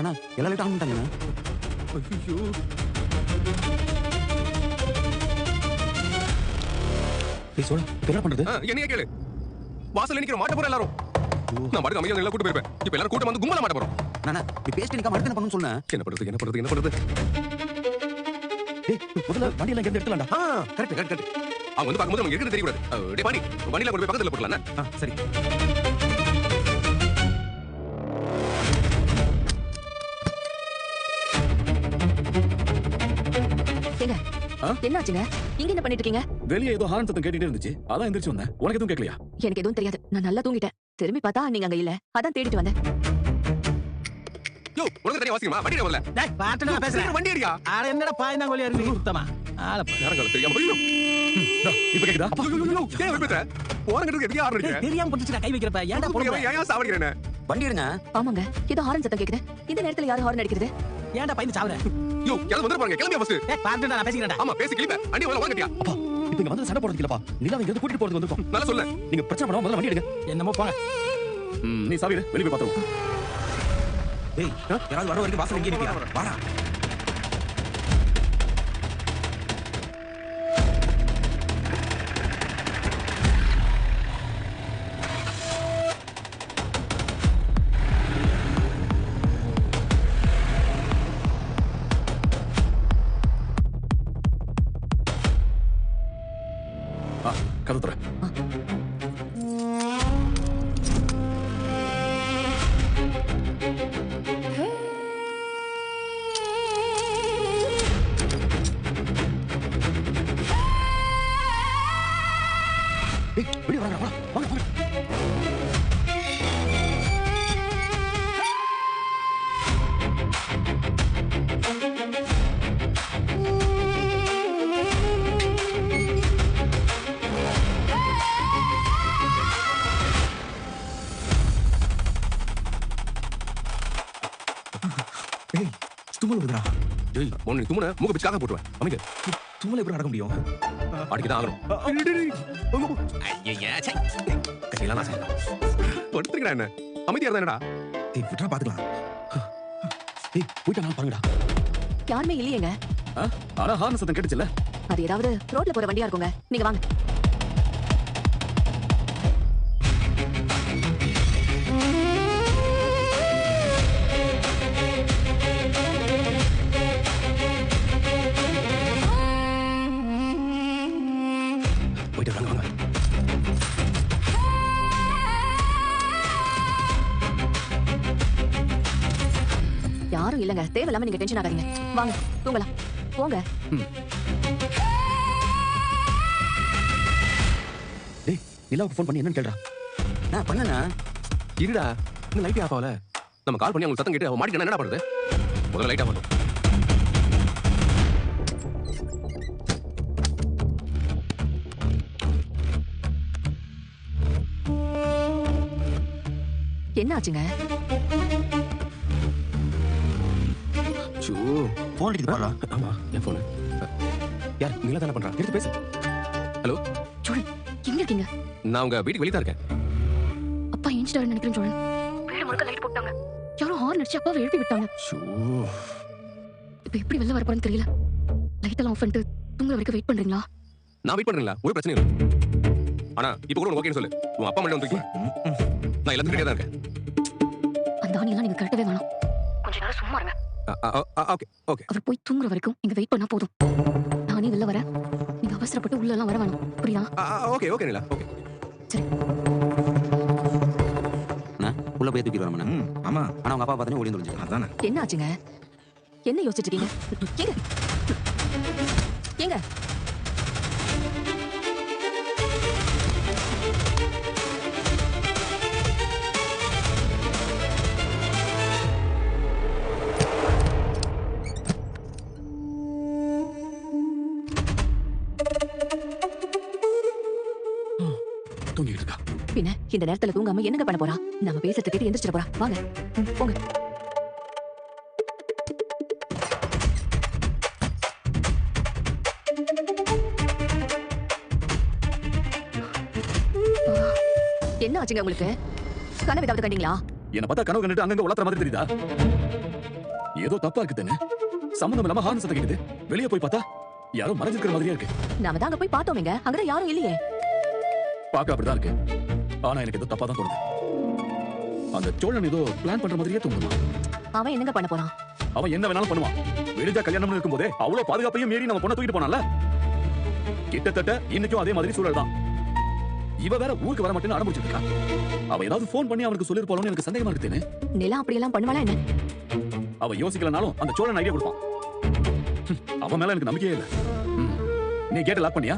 அண்ணா எல்லா லைட்டும் ஆன் பண்ணிட்டாங்கண்ணா. ஐயோ டேய் சோழா இப்ப என்ன பண்றது? என்னைய கேளு. வாசல்ல நிக்கிற மாட்ட போற எல்லாரும். நான் பாட்டுக்கு அமைதியா எல்லாம் கூட்டி போயிருப்பேன். இப்ப எல்லாரும் கூட்டம் வந்து கும்பலா மாட்ட போறோம். அண்ணா நீ பேசிட்டு நிக்காம அடுத்து என்ன பண்ணணும்னு சொன்னேன். என்ன பண்றது? டேய் முதல்ல வண்டி எல்லாம் இங்க எடுத்துலாம்டா. கரெக்ட். அவங்க வந்து பாக்கும்போது நமக்கு இருக்கிறது தெரியக்கூடாது. டேய் பாண்டி வண்டியில கொண்டு போய் பக்கத்துல போடலாம். சரி. என்னாச்சுங்க? இங்க என்ன பண்ணிட்டு இருக்கீங்க? வெளியே ஏதோ ஹார்ன் சத்தம் கேட்டுட்டே இருந்துச்சு. அதான் எந்திரிச்சு வந்தேன். உனக்கு எதுவும் கேட்கலையா? எனக்கு எதுவும் தெரியாது. நான் நல்லா தூங்கிட்டேன். திரும்பி பார்த்தா நீங்க அங்க இல்ல. அதான் தேடிட்டு வந்தேன். யோ உனக்கு தனியா வாசிக்குமா? வண்டி வரல. டேய் பாட்டு நான் பேசுறேன். வண்டி அடியா. ஆட என்னடா பாய்ந்தா கோலி அருவி சுத்தமா. ஆள யாரங்கள தெரியாம ஐயோ. இப்ப கேக்குதா? ஐயோ ஏன் வைப்பற? போறங்கிறதுக்கு எதுக்கு ஆர்டர் அடிக்கிற? தெரியாம புடிச்சுடா கை வைக்கிறப்ப ஏன்டா போடுற? ஏன் சாவடிக்கிறேனே? வண்டி எடுங்க. ஆமாங்க. ஏதோ ஹாரன் சத்தம் கேக்குது. இந்த நேரத்துல யாரு ஹாரன் அடிக்கிறது? ஏன்டா பாய்ந்து சாவற? யோ கிளம்பி வந்து பாருங்க. கிளம்பியா ஃபர்ஸ்ட். டேய் பாட்டு நான் பேசிக்கிறேன்டா. ஆமா பேசி கிளம்ப. வண்டி வர வாங்கட்டியா? அப்பா இப்போ இங்க வந்து சண்டை போடுறதுக்கு இல்லப்பா. நிலா இங்க கூட்டிட்டு போறதுக்கு வந்திருக்கோம். நல்லா சொல்லு. நீங்க பிரச்சனை பண்ணாம முதல்ல வண்டி எடுங்க. என்னமோ போங்க. நீ சாவிரு வெளிய போய் பாத்துறோம். டேய் யாராவது வர வரைக்கும் வாசல்ல இங்கே நிக்கியா? வாடா. கதவு தர. வெளியே வாங்க வாங்க வாங்க. டேய் தும்மல் வருதுடா. டேய் நீ தும்முன மூக்க பிச்சு காக்க போட்டுவேன். அமைங்க. தும்மல் எப்படி நடக்க முடியும்? அடிக்கதான் ஆகணும். ஐயா சை. கையில நான் செய்யலாம். படுத்துங்கடா என்ன? அமைதியா இருந்தா என்னடா? டேய் விட்றா பாத்துக்கலாம். டேய் போய்ட்டாங்க பாருங்கடா. யாருமே இல்லையேங்க. ஆனா ஹார்ன் சத்தம் கேட்டுச்சுல. அது ஏதாவது ரோட்ல போற வண்டியா இருக்குங்க. நீங்க வாங்க. போயிட்டு வாங்க வாங்க. யாரும் இல்லங்க. தேவையில்லாம நீங்க டென்ஷன் ஆகாதீங்க. வாங்க தூங்கலாம். போங்க. டேய் நிலாவுக்கு ஃபோன் பண்ணி என்னன்னு கேளுடா. நான் பண்ணேனா? இருடா. இந்த லைட் ஆஃப் ஆகல. நம்ம கால் பண்ணி அவங்க சத்தம் கேட்டு அவ மாட்டிட்டா என்னடா பண்றது? முதல்ல லைட் ஆஃப் பண்ணு. என்ன ஆச்சுங்க? சூ ஃபோன் அடிக்குது பாருடா. ஆமா என் போன். யார் நீல தான பண்றா? எடுத்து பேசு. ஹலோ சோழன் எங்க இருக்கீங்க? நான் உங்க வீட்டுக்கு வெளிய தான் இருக்கேன். அப்பா ஏஞ்சிட்டாருன்னு நினைக்கிறேன் சோழன். வீடு முழுக்க லைட் போட்டாங்க. யாரோ ஹார்ன் அடிச்சு அப்பாவை எழுப்பி விட்டாங்க. சூ இப்போ எப்படி வெளில வர போறேன்னு தெரியல. லைட் எல்லாம் ஆஃப் பண்ணிட்டு தூங்குற வரைக்கும் வெயிட் பண்றீங்களா? நான் வெயிட் பண்றேன்ல. ஒரு பிரச்சனை இல்ல. ஆனா இப்போ கூட ஓகேன்னு சொல்லு. உன் அப்பா மட்டும் வந்து நான் எல்லாத்துக்கும் ரெடியா தான் இருக்கேன். அந்த ஆணி எல்லாம் நீங்க கரெக்டவே வேணாம். கொஞ்ச நேரம் சும்மா இருங்க. Okay okay. அவர் போய் தூங்குற வரைக்கும் இங்க வெயிட் பண்ணா போதும். நானே வெளில வரேன். நீங்க அவசரப்பட்டு உள்ள எல்லாம் வர வேணாம். புரியுதா? ஓகே ஓகே நிலா. ஓகே சரி. நான் உள்ள போய் தூக்கிட்டு வரேன். ஆமா. ஆனா உங்க அப்பா பார்த்தனே ஓடி வந்துருச்சு. அதானே. என்ன ஆச்சுங்க? என்ன யோசிச்சிட்டு இருக்கீங்க? ஏங்க தூங்கிட்டு இருக்கா. பின்ன இந்த நேரத்துல தூங்காம என்னங்க பண்ண போறா? நம்ம பேசுறது கேட்டு எந்திரிச்சிட போறா. வாங்க போங்க. என்ன ஆச்சுங்க உங்களுக்கு? கனவு ஏதாவது கண்டீங்களா? என்ன பார்த்தா கனவு கண்டுட்டு அங்கங்க உளத்துற மாதிரி தெரியுதா? ஏதோ தப்பா இருக்கு தானே. சம்பந்தம் இல்லாம ஹார்ன் சத்தம் கேக்குது. வெளியே போய் பார்த்தா யாரோ மறைஞ்சிருக்கிற மாதிரியா இருக்கு. நாம தான் அங்க போய் பார்த்தோமேங்க, அங்கதான் யாரும் இல்லையே. பார்க்க அப்படிதான் இருக்கு. ஆனா எனக்கு ஏதோ தப்பா தான் தோணுது. அந்த சோழன் ஏதோ பிளான் பண்ற மாதிரியே தோணுமா? அவன் என்னங்க பண்ண போறான்? அவன் என்ன வேணாலும் பண்ணுவான். விடுதா கல்யாணம்னு இருக்கும்போதே அவ்வளவு பாதுகாப்பையும் மீறி நம்ம பொண்ணை தூக்கிட்டு போனான்ல. கிட்டத்தட்ட இன்னைக்கும் அதே மாதிரி சூழல் தான். இவ வேற ஊருக்கு வர மாட்டேன்னு அடம்பிடிச்சிட்டு இருக்கா. அவ ஏதாவது போன் பண்ணி அவனுக்கு சொல்லிருப்பாளோன்னு எனக்கு சந்தேகமா இருக்குன்னு. நிலா அப்படி எல்லாம் பண்ணுவாளா என்ன? அவ யோசிக்கலனாலும் அந்த சோழன் ஐடியா கொடுப்பான். அவன் மேல எனக்கு நம்பிக்கையே இல்ல. நீ கேட்ட லாக் பண்ணியா?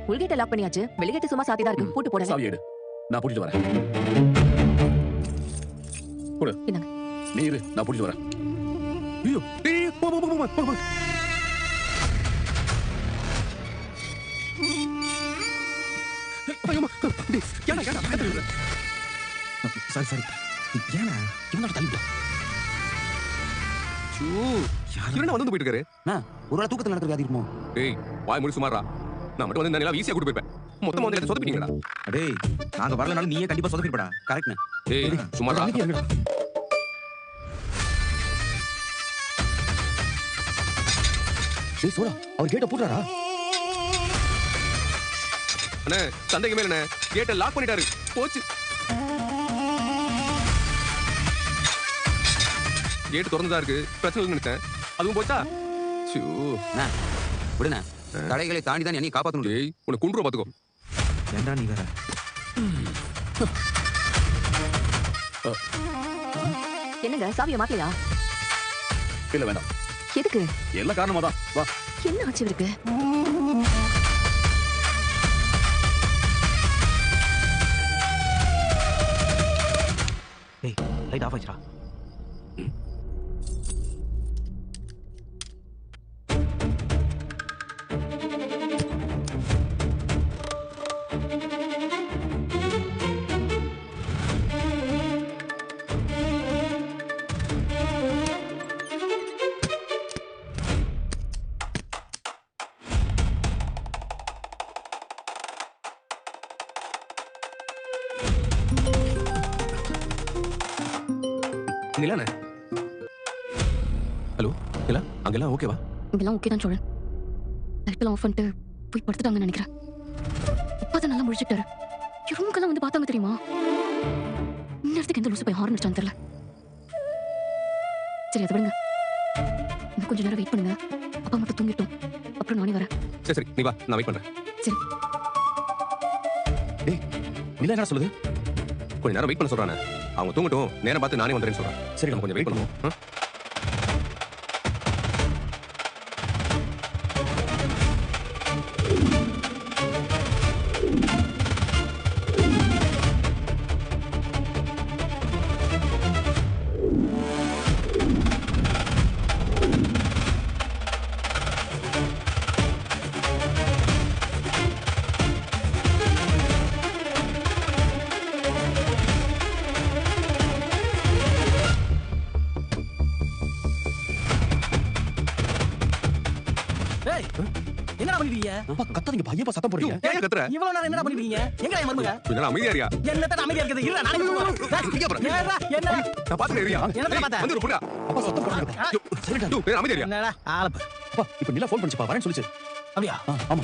உள்கேட்ட லாக் பண்ணியாச்சு. வெளிகேட்டு சும்மா சாத்தி தான் இருக்கு. பூட்டு போடுங்க. சாவி எடு, நான் பூட்டிட்டு வரேன். கொடு. இந்தாங்க. நீ இரு, நான் பூட்டிட்டு வரேன். ஐயோ, டேய், போ போ போ போ போ. சாரி ஏன்னா இவனோட தள்ளி இவனா வந்து போயிட்டு இருக்காரு. ஒரு வேளை தூக்கத்துல நடக்கிறது அது இருக்குமோ? டேய் வாய் முடி சுமாரா. நான் மட்டும் வந்து இந்த நிலா ஈஸியா கூட்டி போயிருப்பேன். மொத்தமா வந்து சொதப்பிட்டீங்கடா. டேய் நாங்க வரலனாலும் நீயே கண்டிப்பா சொதப்பிடுடா. கரெக்ட்னு. டேய் சுமாரா. டேய் சோடா, அவர் கேட்ட பூட்டாரா? அண்ணே சந்தேகமே இல்லண்ணே. கேட்டை லாக் பண்ணிட்டாரு. போச்சு. கேட் திறந்துதான் இருக்கு. பிரச்சனை இல்லைன்னு நினைச்சேன். அதுவும் போச்சா? விடுண்ணா, தடைகளை தாண்டி தான் நீ காப்பாற்றணும். டேய் உன்னை குண்டுற பாத்துக்கோ. ஏண்டா நீ வேற? என்னங்க சாவியை மாட்டலையா? இல்ல வேண்டாம். எதுக்கு? எல்லா காரணமா தான். வா. என்ன ஆச்சு இருக்கு? டேய் லைட் ஆஃப் ஆயிடுச்சுடா. நிலாண்ணே. ஹலோ நிலா, அங்கெல்லாம் ஓகேவா? இங்கெல்லாம் ஓகே தான் சோழன். லைட்டெல்லாம் ஆஃப் பண்ணிட்டு போய் படுத்துட்டாங்கன்னு நினைக்கிறேன். இப்பதான் நல்லா முடிச்சுட்டாரு. இவங்கெல்லாம் வந்து பார்த்தாங்க தெரியுமா? இந்நேரத்துக்கு எந்த லூசு போய் ஹார்ன் அடிச்சான்னு தெரியல. சரி அதை விடுங்க. இன்னும் கொஞ்ச நேரம் வெயிட் பண்ணுங்க. அப்பா மட்டும் தூங்கிட்டோம். அப்புறம் நானே வரேன். சரி சரி நீ வா, நான் வெயிட் பண்றேன். சரி. டேய் நிலா என்ன சொல்லுது? கொஞ்ச நேரம் வெயிட் பண்ண சொல்றானே. அவங்க தூங்கட்டும், நேரம் பார்த்து நானே வந்துறேன்னு சொல்றேன். சரி நம்ம கொஞ்சம் வெயிட் பண்ணுவோம். ஏய் என்னடா பண்ணிட்டீங்க? அப்பா கத்தாதீங்க, பையப்பா சத்தம் போடுறீங்க. ஏன் கத்துற? இவ்வளவு நேரம் என்னடா பண்ணிட்டீங்க? எங்கடா என் மருமக? கொஞ்ச நேரம் அமைதியா இருயா. என்னத்த அமைதியா இருக்குது? இல்ல நானே போறேன். ஏறா என்ன? நான் பாத்துக்கிறேன் இருயா. என்னத்த டேய், பார்த்த? வந்து புடா. அப்பா சத்தம் போடுறீங்க. யோ பேர் அமைதியா இருயா. என்னடா ஆளப்ப. அப்பா இப்ப நிலா ஃபோன் பண்ணிச்சுப்பா, வரேன்னு சொல்லிச்சு. அப்படியா? ஆமா.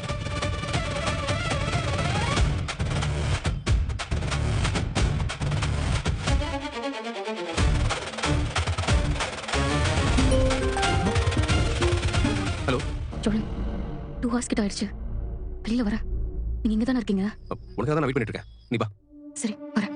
ஹலோ சோழன் 2 hours கிட்ட ஆயிடுச்சு. வெளியில வரேன். நீங்க இங்க தானே இருக்கீங்க? உனக்காக தான் நான் வெயிட் பண்ணிட்டு இருக்கேன். நீ வா. சரி வரேன்.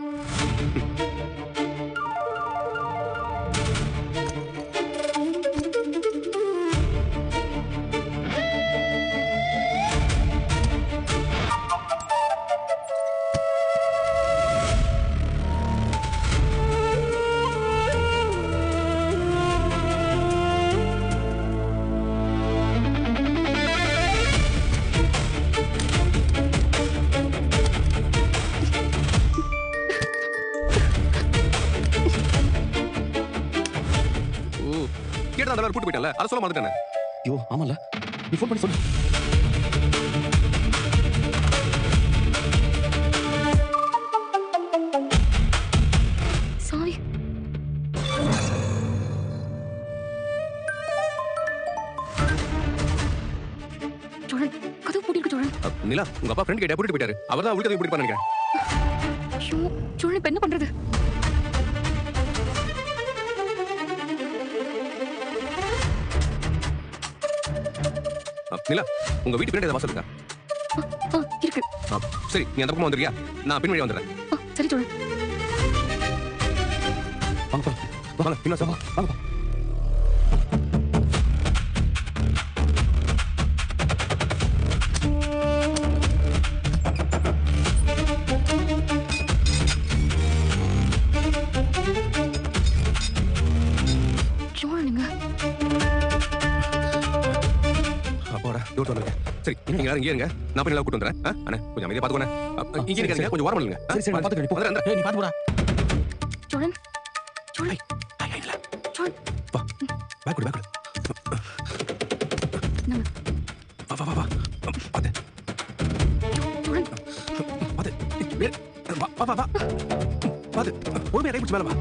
கேட்டா அந்த கூட்டு போயிட்டல, அத சொல்ல மாட்டேனே. ஐயோ ஆமால, நீ ஃபோன் பண்ணி சொல்லு. சாவி நிலா உங்க அப்பா ஃப்ரெண்ட் கிட்ட கூட்டிட்டு போயிட்டாரு அவர் தான் உள்கதை கூட்டிட்டு நினைக்கிறேன் ஐயோ சூழல் இப்ப என்ன பண்றது? நிலா உங்க வீட்டு பின்னாடி வாசல் இருக்கா? இருக்கு. சரி நீ அந்த பக்கமா வந்துறியா? நான் பின் வழியா வந்துடுறேன். சரி சூழல். வாங்க வாங்க பின்னா சார் வாங்க. சூழல் நீங்க அப்பாடா டோர் வந்துருக்கேன். சரி நீங்க யாரும் இங்கே இருங்க. நான் போய் நல்லா கூட்டு வந்துறேன். அண்ணா கொஞ்சம் அமைதியா பாத்துக்கோண்ணே. இங்கே இருக்காதீங்க கொஞ்சம் ஓரமா இல்லைங்க. சரி சரி நான் பாத்துக்கிறேன். வந்துடுறேன். ஏய் நீ பாத்து போடா. சூழல் சூழல் சூழல் பேக் கொடு. நம்ம வா பாத்து சூழல் பாத்து வா பாத்து பொறுமையா கை பிடிச்சு மேல வா.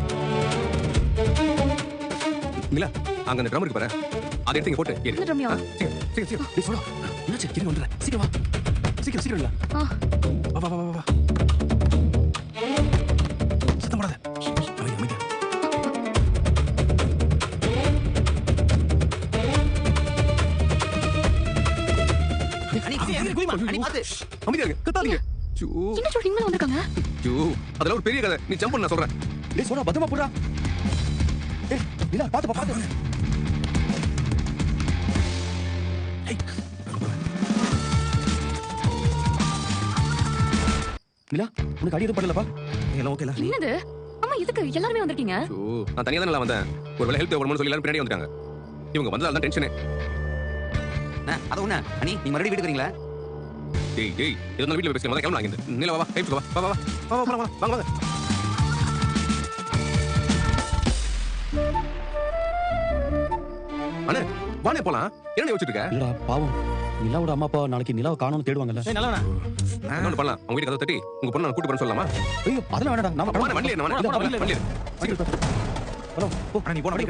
நிலா அங்க அந்த ட்ரம் இருக்கு பாரு. அதை எடுத்து இங்க போட்டு ஏறு. இந்த ரம்யா. சீக்கிரம் நீ சொல்லு. என்னாச்சு இருங்க வந்துடுறேன். சீக்கிரம் வா. சீக்கிரம் இல்ல. வா சத்தம் போடாத. அமைதியா அமைதியா இருங்க. கத்தாதீங்க. என்ன சூழல் நீங்க வந்திருக்காங்க? அதெல்லாம் ஒரு பெரிய கதை. நீ ஜம்ப் பண்ண நான் சொல்றேன். டேய் சோனா பத்திரமா போடா. ஏய் நிலா பாத்து. நிலா உனக்கு அடி எதுவும் படலப்பா? எல்லாம் ஓகேல என்னது? அம்மா இதுக்கு எல்லாரும் வந்திருக்கீங்க? நான் தனியா தான் நல்லா வந்தேன். ஒருவேளை ஹெல்ப் தேவைப்படும்னு சொல்லி எல்லாரும் பின்னாடி வந்துட்டாங்க. இவங்க வந்ததால தான் டென்ஷனே. அது ஒண்ணு அண்ணி நீ மறுபடியும் வீட்டுக்கு வரீங்களா? டேய் இது வீட்டுல பேசுறேன். முதல்ல கிளம்பலாம் இங்க. நிலா வா கைப்பிடிச்சு வா. வாங்க. அண்ணே வானே போலாம். என்ன யோசிச்சுட்டு இருக்க? இல்லடா பாவம் நிலாவோட அம்மா அப்பா நாளைக்கு நிலாவை காணோம்னு தேடுவாங்கல்ல. ஏய் நல்லவனா. என்ன பண்ணலாம்? அவங்க வீட்டுக்கு கதவை தட்டி உங்க பொண்ணு நான் கூட்டி போறேன்னு சொல்லலாமா? ஐயோ அதெல்லாம் வேணாடா. நாம வண்டியில ஹலோ நீ போன வழி